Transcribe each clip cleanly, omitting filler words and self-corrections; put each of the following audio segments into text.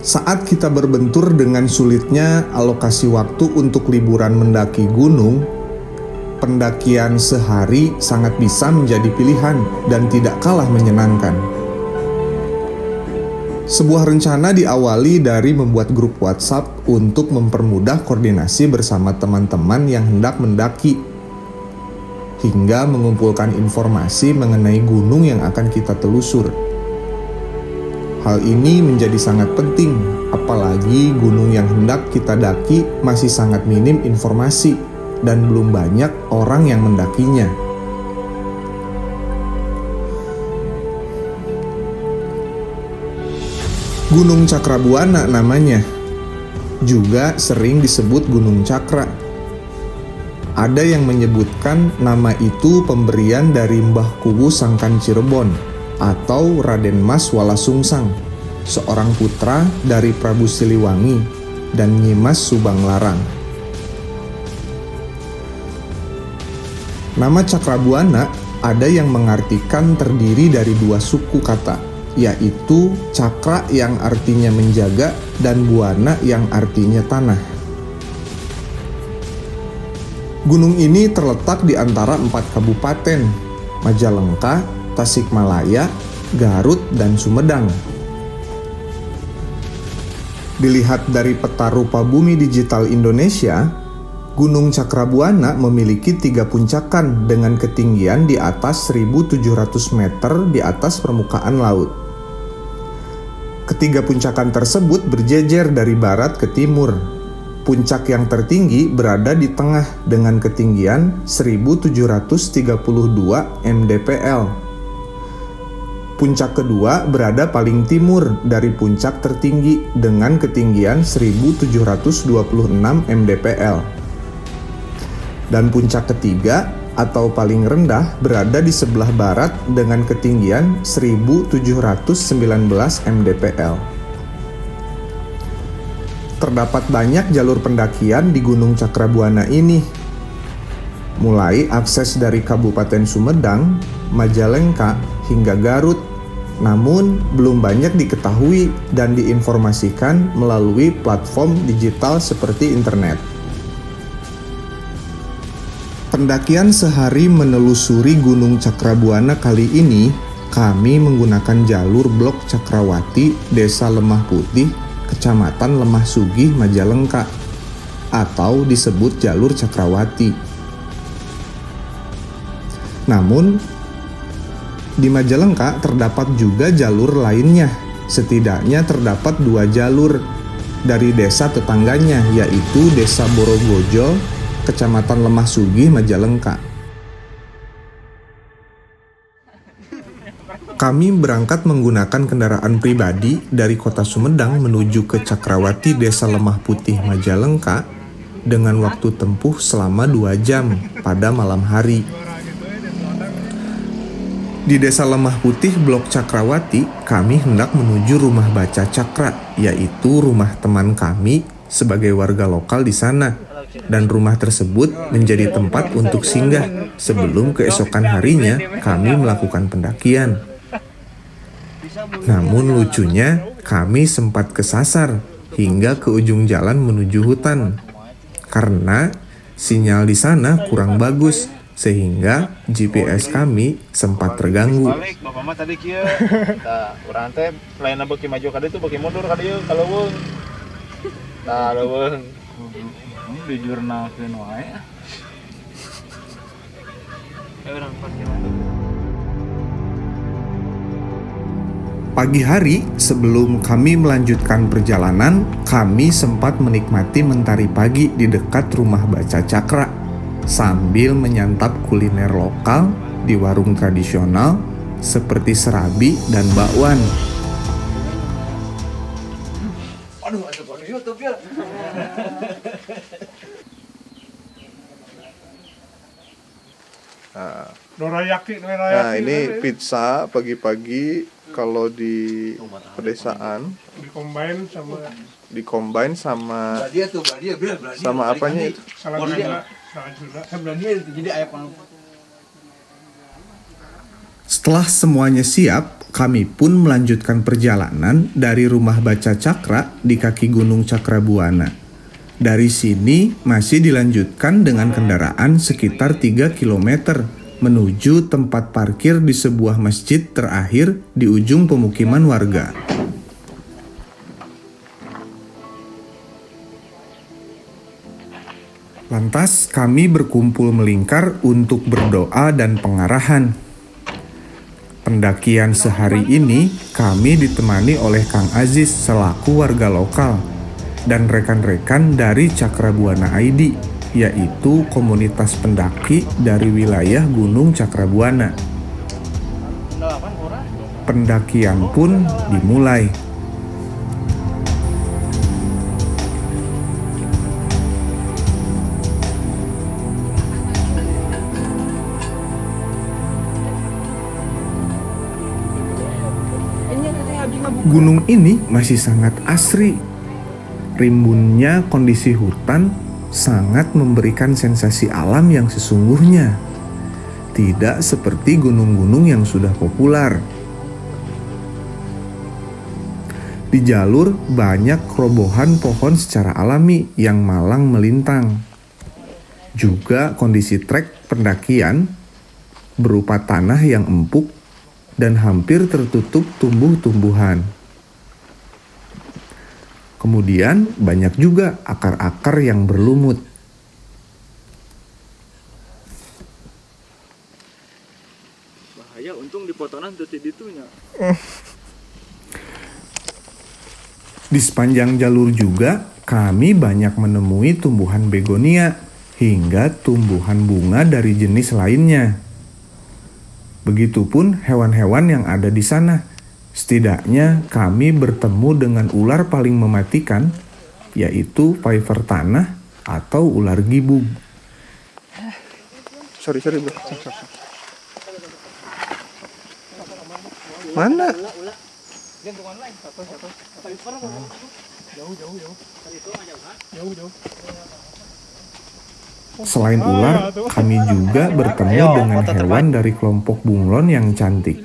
Saat kita berbentur dengan sulitnya alokasi waktu untuk liburan mendaki gunung, pendakian sehari sangat bisa menjadi pilihan dan tidak kalah menyenangkan. Sebuah rencana diawali dari membuat grup WhatsApp untuk mempermudah koordinasi bersama teman-teman yang hendak mendaki, hingga mengumpulkan informasi mengenai gunung yang akan kita telusur. Hal ini menjadi sangat penting, apalagi gunung yang hendak kita daki masih sangat minim informasi dan belum banyak orang yang mendakinya. Gunung Cakrabuana namanya, juga sering disebut Gunung Cakra. Ada yang menyebutkan nama itu pemberian dari Mbah Kuwu Sangkan Cirebon atau Raden Mas Walasungsang, seorang putra dari Prabu Siliwangi dan Nyimas Subanglarang. Nama Cakrabuana ada yang mengartikan terdiri dari dua suku kata, yaitu cakra yang artinya menjaga dan buana yang artinya tanah. Gunung ini terletak di antara 4 kabupaten, Majalengka, Tasikmalaya, Garut, dan Sumedang. Dilihat dari peta rupa bumi digital Indonesia, Gunung Cakrabuana memiliki 3 puncakan dengan ketinggian di atas 1.700 meter di atas permukaan laut. Ketiga puncakan tersebut berjejer dari barat ke timur. Puncak yang tertinggi berada di tengah dengan ketinggian 1.732 mdpl. Puncak kedua berada paling timur dari puncak tertinggi dengan ketinggian 1.726 mdpl. Dan puncak ketiga atau paling rendah berada di sebelah barat dengan ketinggian 1.719 mdpl. Terdapat banyak jalur pendakian di Gunung Cakrabuana ini, mulai akses dari Kabupaten Sumedang, Majalengka, hingga Garut, namun belum banyak diketahui dan diinformasikan melalui platform digital seperti internet. Pendakian sehari menelusuri Gunung Cakrabuana kali ini, kami menggunakan jalur Blok Cakrawati, Desa Lemah Putih, Kecamatan Lemah Sugih, Majalengka, atau disebut jalur Cakrawati. Namun, di Majalengka terdapat juga jalur lainnya. Setidaknya terdapat 2 jalur dari desa tetangganya, yaitu Desa Borogojo, Kecamatan Lemah Sugih, Majalengka. Kami berangkat menggunakan kendaraan pribadi dari kota Sumedang menuju ke Cakrawati, Desa Lemah Putih, Majalengka dengan waktu tempuh selama 2 jam pada malam hari. Di Desa Lemah Putih, Blok Cakrawati, kami hendak menuju rumah baca Cakra, yaitu rumah teman kami sebagai warga lokal di sana. Dan rumah tersebut menjadi tempat untuk singgah sebelum keesokan harinya kami melakukan pendakian. Namun lucunya, kami sempat kesasar hingga ke ujung jalan menuju hutan. Karena sinyal di sana kurang bagus, sehingga GPS kami sempat terganggu. Balik, bapak mah tadi kieu. Tah, urang teh lain beuki maju ka dieu beuki mundur ka dieu ka leuweung. Tah, leuweung. Dijurnalkeun wae. Urang parkir. Pagi hari sebelum kami melanjutkan perjalanan, kami sempat menikmati mentari pagi di dekat rumah baca Cakra sambil menyantap kuliner lokal di warung tradisional seperti serabi dan bakwan. Aduh, asup di YouTube ya. Nah, ini pizza pagi-pagi kalau di pedesaan dicombine sama apanya itu? Setelah semuanya siap, Kami pun melanjutkan perjalanan dari rumah Baca Cakra di kaki Gunung Cakrabuana. Dari sini masih dilanjutkan dengan kendaraan sekitar 3 km menuju tempat parkir di sebuah masjid terakhir di ujung pemukiman warga. Lantas kami berkumpul melingkar untuk berdoa dan pengarahan. Pendakian sehari ini kami ditemani oleh Kang Aziz selaku warga lokal dan rekan-rekan dari Cakrabuana ID, yaitu komunitas pendaki dari wilayah Gunung Cakrabuana. Pendakian pun dimulai. Gunung ini masih sangat asri. Rimbunnya kondisi hutan sangat memberikan sensasi alam yang sesungguhnya. Tidak seperti gunung-gunung yang sudah populer. Di jalur banyak robohan pohon secara alami yang malang melintang. Juga kondisi trek pendakian berupa tanah yang empuk dan hampir tertutup tumbuh-tumbuhan. Kemudian banyak juga akar-akar yang berlumut. Bahaya untung dipotonan tuh ditunya. Di sepanjang jalur juga kami banyak menemui tumbuhan begonia hingga tumbuhan bunga dari jenis lainnya. Begitupun hewan-hewan yang ada di sana. Setidaknya kami bertemu dengan ular paling mematikan, yaitu viper tanah atau ular gibug. Sorry bro. Mana? Selain ular, kami juga bertemu dengan hewan dari kelompok bunglon yang cantik.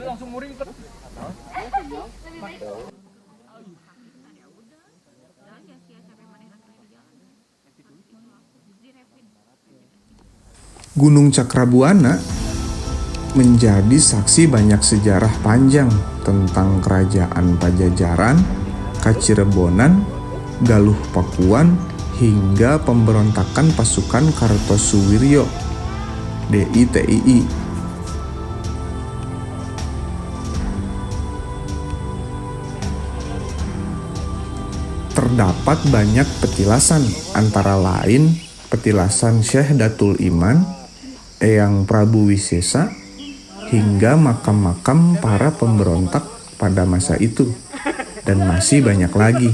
Gunung Cakrabuana menjadi saksi banyak sejarah panjang tentang kerajaan Pajajaran, Kacirebonan, Galuh Pakuan, hingga pemberontakan pasukan Kartosuwiryo (DITII). Terdapat banyak petilasan, antara lain petilasan Syekh Datul Iman, Eyang Prabu Wisesa, hingga makam-makam para pemberontak pada masa itu, dan masih banyak lagi.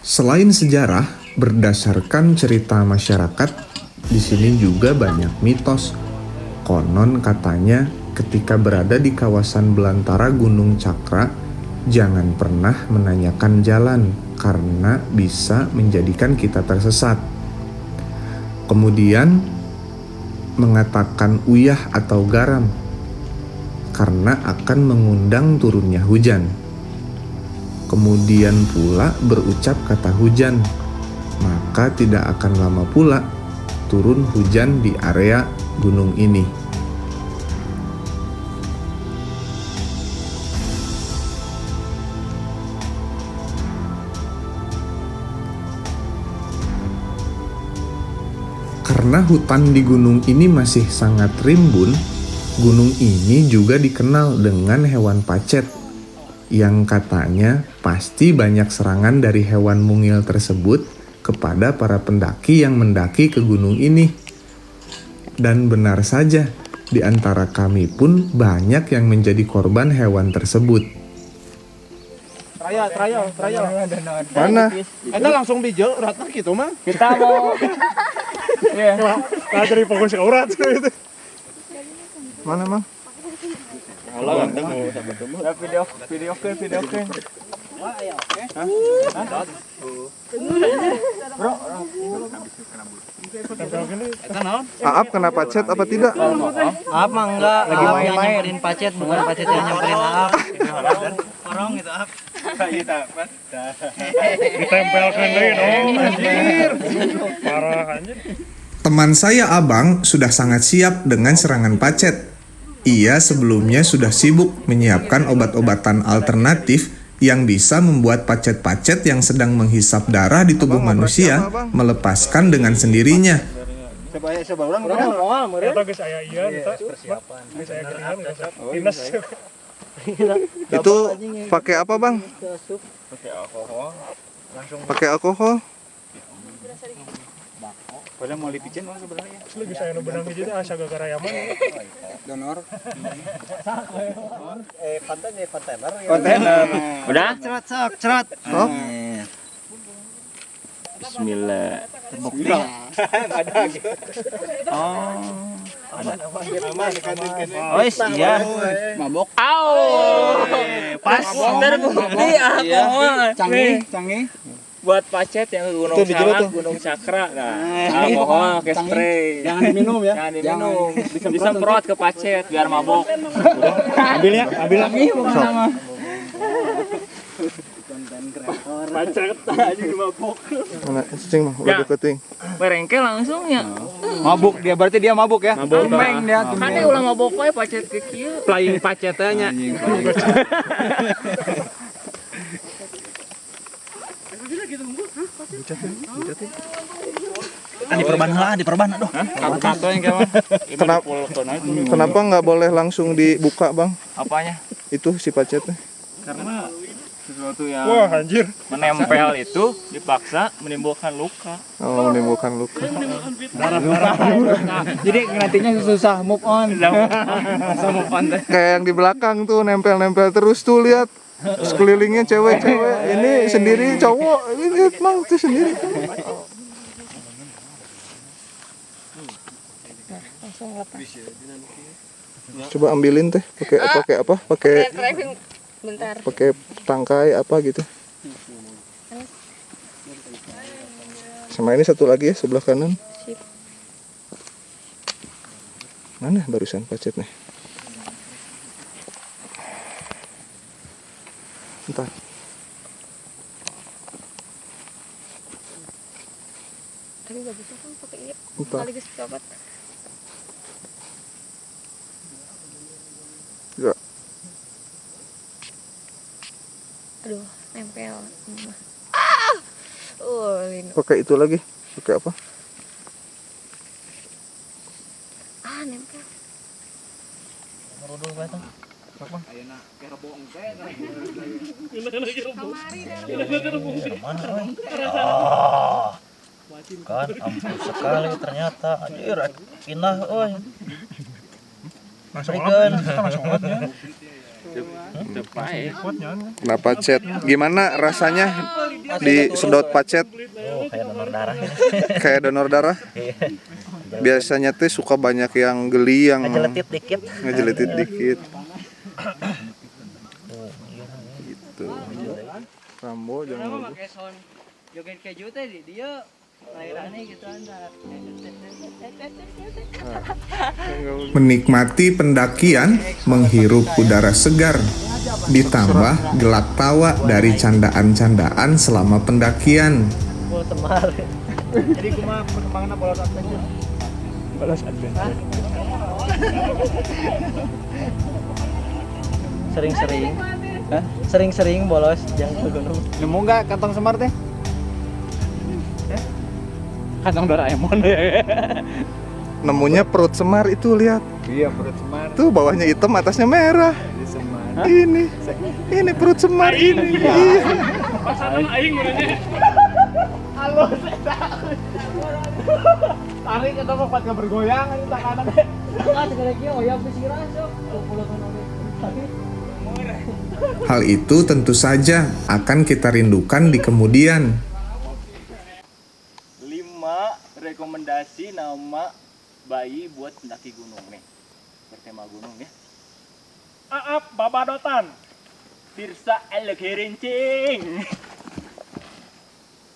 Selain sejarah, berdasarkan cerita masyarakat, di sini juga banyak mitos. Konon katanya, ketika berada di kawasan belantara Gunung Cakra, jangan pernah menanyakan jalan karena bisa menjadikan kita tersesat. Kemudian, mengatakan uyah atau garam karena akan mengundang turunnya hujan. Kemudian pula berucap kata hujan, maka tidak akan lama pula turun hujan di area gunung ini. Karena hutan di gunung ini masih sangat rimbun, gunung ini juga dikenal dengan hewan pacet, yang katanya pasti banyak serangan dari hewan mungil tersebut kepada para pendaki yang mendaki ke gunung ini. Dan benar saja, di antara kami pun banyak yang menjadi korban hewan tersebut. Trial. Mana? Kita langsung bijak uratnya gitu mah. Kita mau Nah, jadi fokus ke urat gitu. Mana, Mang? Kalau ketemu ya, video oke. Bro, Aap kena pacet apa tidak? Aap mah enggak, lagi main nyamperin pacet, bukan pacet yang nyamperin Aap. Korong gitu Aap. Ditempelkan deui dong anjir. Parah anjir. Teman saya Abang sudah sangat siap dengan serangan pacet. Ia sebelumnya sudah sibuk menyiapkan obat-obatan alternatif yang bisa membuat pacet-pacet yang sedang menghisap darah di tubuh manusia melepaskan dengan sendirinya. Eta geus aya ieu eta. Persiapan. Geus aya geringan dinas. Itu pakai apa Bang? Pakai alkohol. Pakai alkohol? Padahal mau dipicen mah sebenarnya. Geus aya nu benang hiji teh asa gara-gara yaman. Donor. Kontainer. Udah? Cerat. Oh? Bismillah. Terbukti. Oh, iya. Mabok. Pas terbukti alkohol. Canggih. Buat pacet yang ke Gunung Salak, Gunung Cakra, alkohol ke spray. Jangan diminum ya. Jangan diminum. Disemprot ke pacet biar mabok. Ambil lagi sama. Pacet aja mabok. Mana cing mah udah deketing. Merengkel langsung ya. Mabuk dia, berarti dia mabuk ya. Tumeng dia. Kan dia ulah mabok wae pacet ke kieu. Flying pacetnya nya. Diperban aduh. Kato yang kawan. Kenapa nggak boleh langsung dibuka Bang? Apanya? Itu si pacetnya. Karena sesuatu yang Wah anjir. menempel itu dipaksa menimbulkan luka. Oh, menimbulkan luka. Jadi nantinya susah move on. Sama pantai. Kayak yang di belakang tuh nempel-nempel terus tuh lihat. Sekelilingnya cewek-cewek. Ini sendiri cowok. Ini lihat Mang tuh sendiri. Coba ambilin teh. Pakai apa? Pakai Bentar. pakai tangkai apa gitu. Sama ini satu lagi ya sebelah kanan. Sip. Mana barusan pacetnya? Entar. Tapi bagusnya kan pakai ini. Entar. Sekaligus copot. Ya. Aduh, nempel. Lino. Pakai itu lagi. Pakai apa? Nempel. Kan ampun sekali ternyata. Anjir, pindah euy. Berikan. Nah pacet. Gimana rasanya disedot pacet? Oh, kayak donor darah. Kayak donor darah? Biasanya teh suka banyak yang geli yang ngejeletit dikit. Gitu. Rambo jangan lupa. Pakai sound joget keju teh di dia lahirannya gitu anda. Menikmati pendakian, menghirup udara segar, ditambah gelak tawa dari candaan-candaan selama pendakian. Semar. Jadi kumaha perkembanganna bolos adventure? Bolos adventure. Sering-sering. Sering-sering bolos jangan ke gunung. Nemu enggak kantong semar teh? Kantong Doraemon. Nemunya perut semar itu lihat. Iya perut semar. Tuh bawahnya hitam, atasnya merah. Di semar. Ini perut semar ini. Iya. Pasangan aing urangnya. Halo. Tarik eta mah pat bergoyang anjing tak kanan teh. Enggak segala kieu oyang pisiran sok. 20 tahun lagi. Hal itu tentu saja akan kita rindukan di kemudian. 5 rekomendasi nama bayi buat pendaki gunung nih. Bertema gunung ya. Aap babadotan. Tirsa Elgerincing.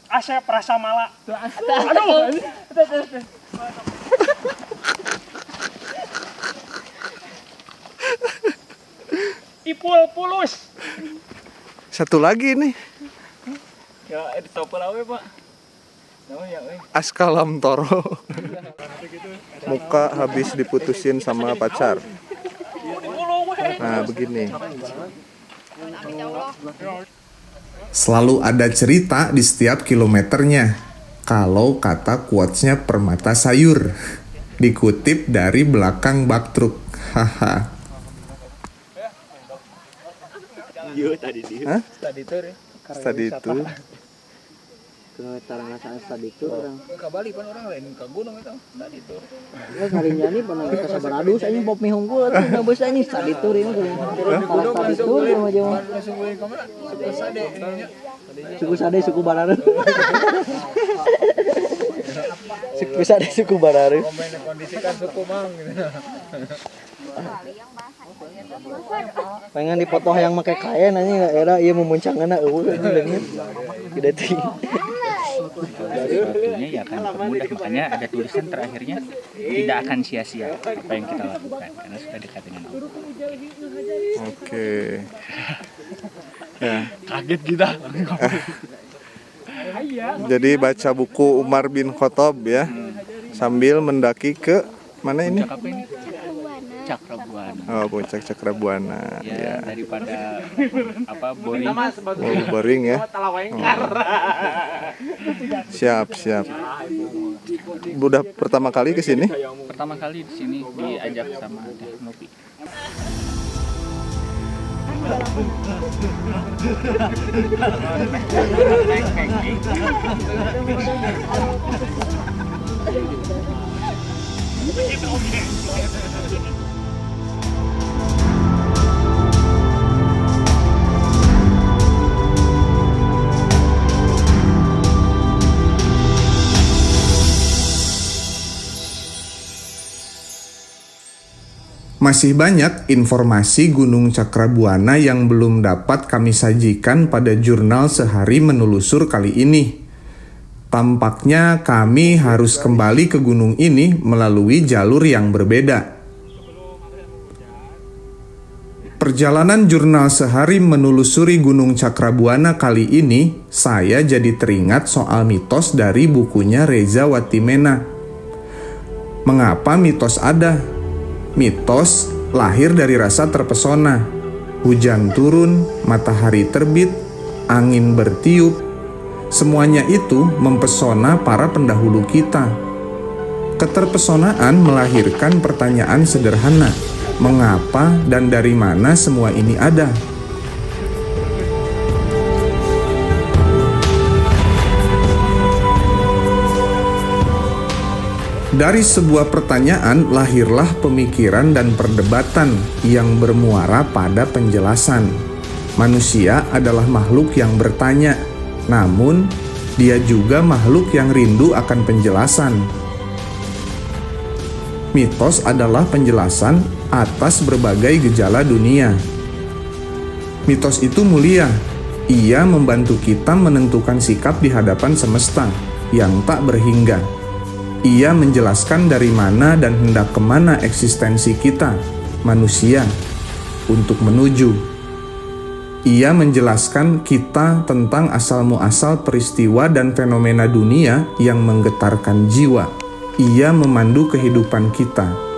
Asep Rasamala. Aduh. Ipul pulus. Satu lagi nih, Ya, ditopel awe, Pak. Oh, ya, Askalam Toro. Muka habis diputusin sama pacar. Nah, begini. Selalu ada cerita di setiap kilometernya. Kalau kata quotes-nya Permata Sayur. Dikutip dari belakang bak truk. Haha. Hah? Tadi itu. Ke Tarangasaan tadi itu orang. Ke Bali pan orang lain ke gunung itu. Tadi itu. Ya sarinya nih pernah kita sabaradu saya pop mi hungkul tuh nabos ini tadi itu ini tadi itu mah jauh. Langsung gue kamera. Sade. Suku sade suku bararu. Suku sade suku bararu. Komen kondisikan suku mang gitu. Pengen dipoto yang pakai kain aja era ieu memuncangana eueuh ini gede ting. Waktunya ya akan dipermudah, makanya ada tulisan terakhirnya tidak akan sia-sia apa yang kita lakukan karena sudah dekat dengan Allah. Oke. Ya. Kaget kita. Jadi baca buku Umar bin Khattab ya. Sambil mendaki ke mana ini? Puncak apa ini? Cakrabuana. Oh, puncak Cakrabuana. Ya, daripada apa boring. Oh, boring ya. Siap. Udah pertama kali ke sini? Pertama kali di sini diajak sama Teh Nopi. Masih banyak informasi Gunung Cakrabuana yang belum dapat kami sajikan pada jurnal Sehari Menelusur kali ini. Tampaknya kami harus kembali ke gunung ini melalui jalur yang berbeda. Perjalanan jurnal Sehari Menelusuri Gunung Cakrabuana kali ini, saya jadi teringat soal mitos dari bukunya Reza Watimena. Mengapa mitos ada? Mitos lahir dari rasa terpesona. Hujan turun, matahari terbit, angin bertiup. Semuanya itu mempesona para pendahulu kita. Keterpesonaan melahirkan pertanyaan sederhana. Mengapa dan dari mana semua ini ada? Dari sebuah pertanyaan lahirlah pemikiran dan perdebatan yang bermuara pada penjelasan. Manusia adalah makhluk yang bertanya, namun dia juga makhluk yang rindu akan penjelasan. Mitos adalah penjelasan atas berbagai gejala dunia. Mitos itu mulia. Ia membantu kita menentukan sikap di hadapan semesta yang tak berhingga. Ia menjelaskan dari mana dan hendak kemana eksistensi kita, manusia, untuk menuju. Ia menjelaskan kita tentang asal-muasal peristiwa dan fenomena dunia yang menggetarkan jiwa. Ia memandu kehidupan kita.